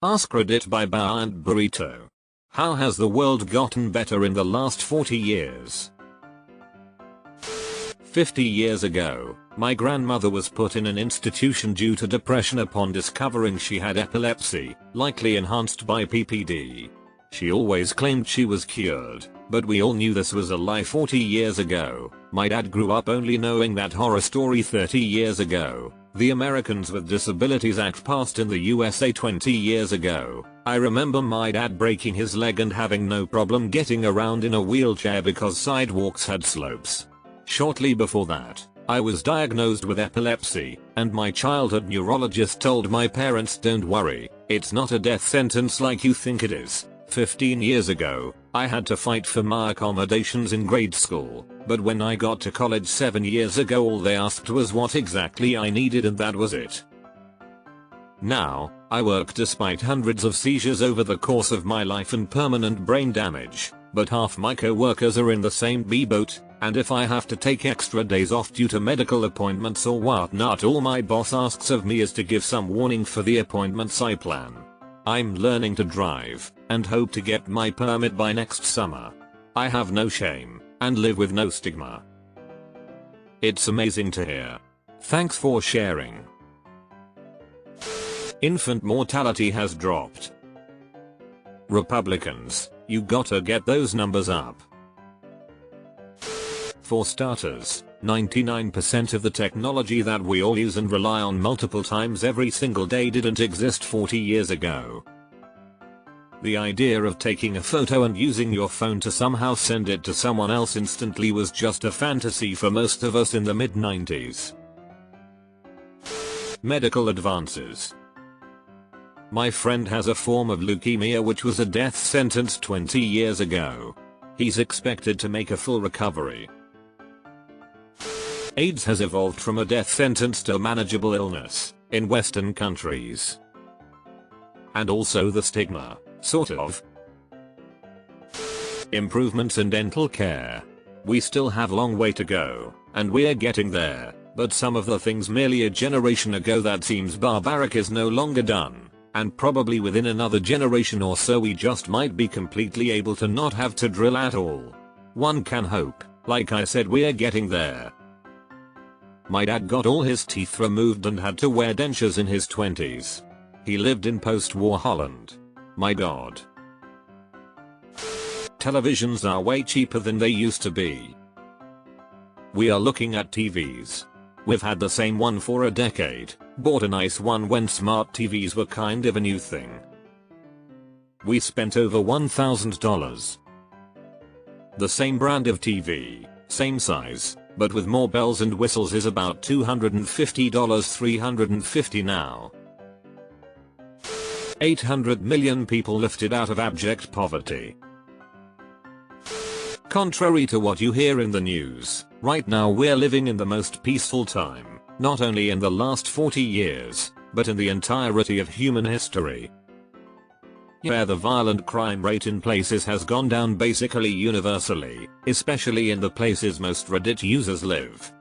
AskReddit by Bao and Burrito. How has the world gotten better in the last 40 years? 50 years ago, my grandmother was put in an institution due to depression upon discovering she had epilepsy, likely enhanced by PPD. She always claimed she was cured, but we all knew this was a lie 40 years ago. My dad grew up only knowing that horror story 30 years ago. The Americans with Disabilities Act passed in the USA 20 years ago. I remember my dad breaking his leg and having no problem getting around in a wheelchair because sidewalks had slopes. Shortly before that, I was diagnosed with epilepsy, and my childhood neurologist told my parents, "Don't worry, it's not a death sentence like you think it is." 15 years ago, I had to fight for my accommodations in grade school, but when I got to college 7 years ago all they asked was what exactly I needed and that was it. Now, I work despite hundreds of seizures over the course of my life and permanent brain damage, but half my co-workers are in the same boat, and if I have to take extra days off due to medical appointments or whatnot, all my boss asks of me is to give some warning for the appointments I plan. I'm learning to drive, and hope to get my permit by next summer. I have no shame, and live with no stigma. It's amazing to hear. Thanks for sharing. Infant mortality has dropped. Republicans, you gotta get those numbers up. For starters, 99% of the technology that we all use and rely on multiple times every single day didn't exist 40 years ago. The idea of taking a photo and using your phone to somehow send it to someone else instantly was just a fantasy for most of us in the mid-90s. Medical advances. My friend has a form of leukemia which was a death sentence 20 years ago. He's expected to make a full recovery. AIDS has evolved from a death sentence to a manageable illness in Western countries. And also the stigma, sort of. Improvements in dental care. We still have a long way to go, and we're getting there, but some of the things merely a generation ago that seems barbaric is no longer done, and probably within another generation or so we just might be completely able to not have to drill at all. One can hope. Like I said, we're getting there. My dad got all his teeth removed and had to wear dentures in his 20s. He lived in post-war Holland. My god. Televisions are way cheaper than they used to be. We are looking at TVs. We've had the same one for a decade, bought a nice one when smart TVs were kind of a new thing. We spent over $1,000. The same brand of TV, same size, but with more bells and whistles is about $250, $350 now. 800 million people lifted out of abject poverty. Contrary to what you hear in the news, right now we're living in the most peaceful time, not only in the last 40 years, but in the entirety of human history. Where the violent crime rate in places has gone down basically universally, especially in the places most Reddit users live.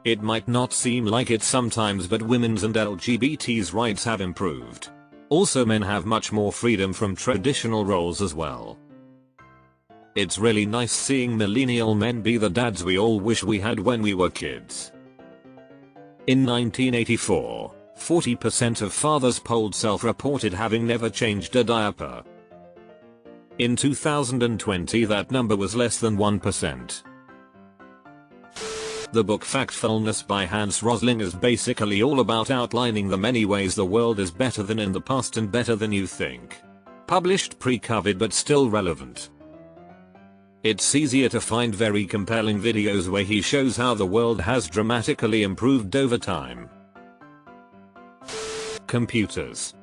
It might not seem like it sometimes, but women's and LGBT's rights have improved. Also, men have much more freedom from traditional roles as well. It's really nice seeing millennial men be the dads we all wish we had when we were kids. In 1984, 40% of fathers polled self-reported having never changed a diaper. In 2020 that number was less than 1%. The book Factfulness by Hans Rosling is basically all about outlining the many ways the world is better than in the past and better than you think. Published pre-COVID but still relevant. It's easier to find very compelling videos where he shows how the world has dramatically improved over time. Computers.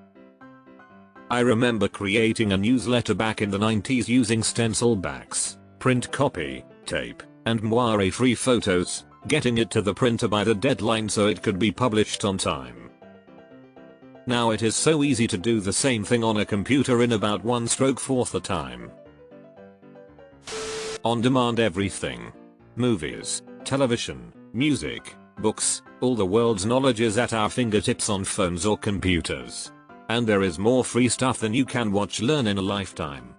I remember creating a newsletter back in the 90s using stencil backs, print copy, tape, and moire-free photos, getting it to the printer by the deadline so it could be published on time. Now it is so easy to do the same thing on a computer in about one stroke fourth the time. On-demand everything. Movies, television, music, books, all the world's knowledge is at our fingertips on phones or computers. And there is more free stuff than you can learn in a lifetime.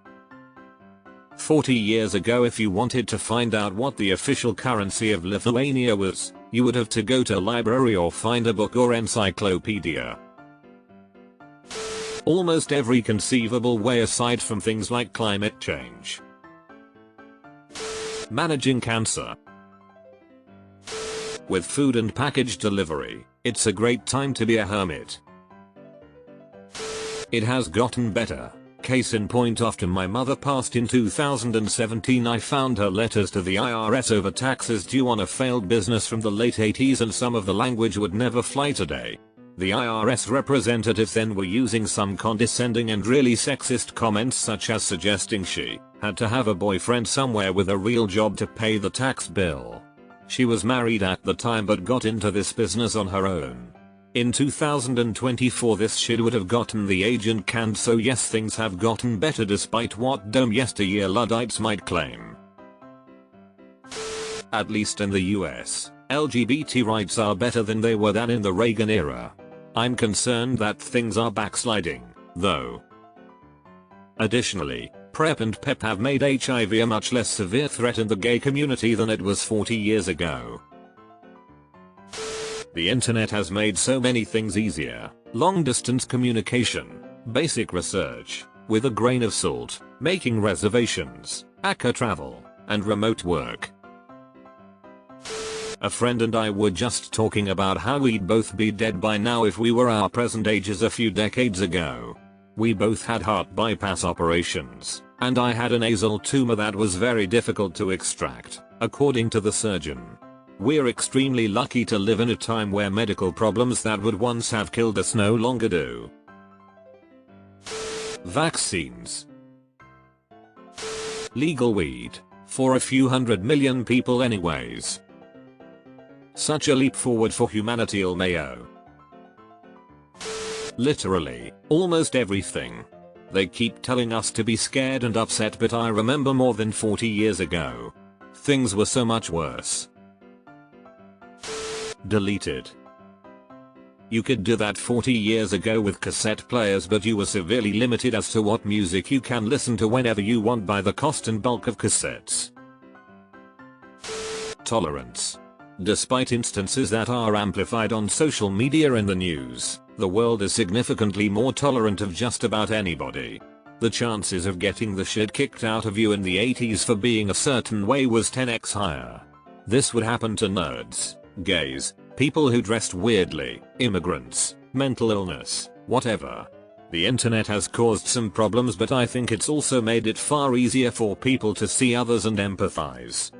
40 years ago, if you wanted to find out what the official currency of Lithuania was, you would have to go to a library or find a book or encyclopedia. Almost every conceivable way aside from things like climate change. Managing cancer. With food and package delivery, it's a great time to be a hermit. It has gotten better. Case in point, after my mother passed in 2017, I found her letters to the IRS over taxes due on a failed business from the late 80s, and some of the language would never fly today. The IRS representatives then were using some condescending and really sexist comments, such as suggesting she had to have a boyfriend somewhere with a real job to pay the tax bill. She was married at the time but got into this business on her own. In 2024 this shit would have gotten the agent canned, so yes, things have gotten better despite what dumb yesteryear Luddites might claim. At least in the US, LGBT rights are better than they were in the Reagan era. I'm concerned that things are backsliding, though. Additionally, PrEP and PEP have made HIV a much less severe threat in the gay community than it was 40 years ago. The internet has made so many things easier: long distance communication, basic research, with a grain of salt, making reservations, ACA travel, and remote work. A friend and I were just talking about how we'd both be dead by now if we were our present ages a few decades ago. We both had heart bypass operations, and I had a nasal tumor that was very difficult to extract, according to the surgeon. We're extremely lucky to live in a time where medical problems that would once have killed us no longer do. Vaccines. Legal weed. For a few 100 million people anyways. Such a leap forward for humanity, LMAO. Literally, almost everything. They keep telling us to be scared and upset, but I remember more than 40 years ago. Things were so much worse. Deleted. You could do that 40 years ago with cassette players, but you were severely limited as to what music you can listen to whenever you want by the cost and bulk of cassettes. Tolerance. Despite instances that are amplified on social media and the news, the world is significantly more tolerant of just about anybody. The chances of getting the shit kicked out of you in the 80s for being a certain way was 10x higher. This would happen to nerds, gays, people who dressed weirdly, immigrants, mental illness, whatever. The internet has caused some problems, but I think it's also made it far easier for people to see others and empathize.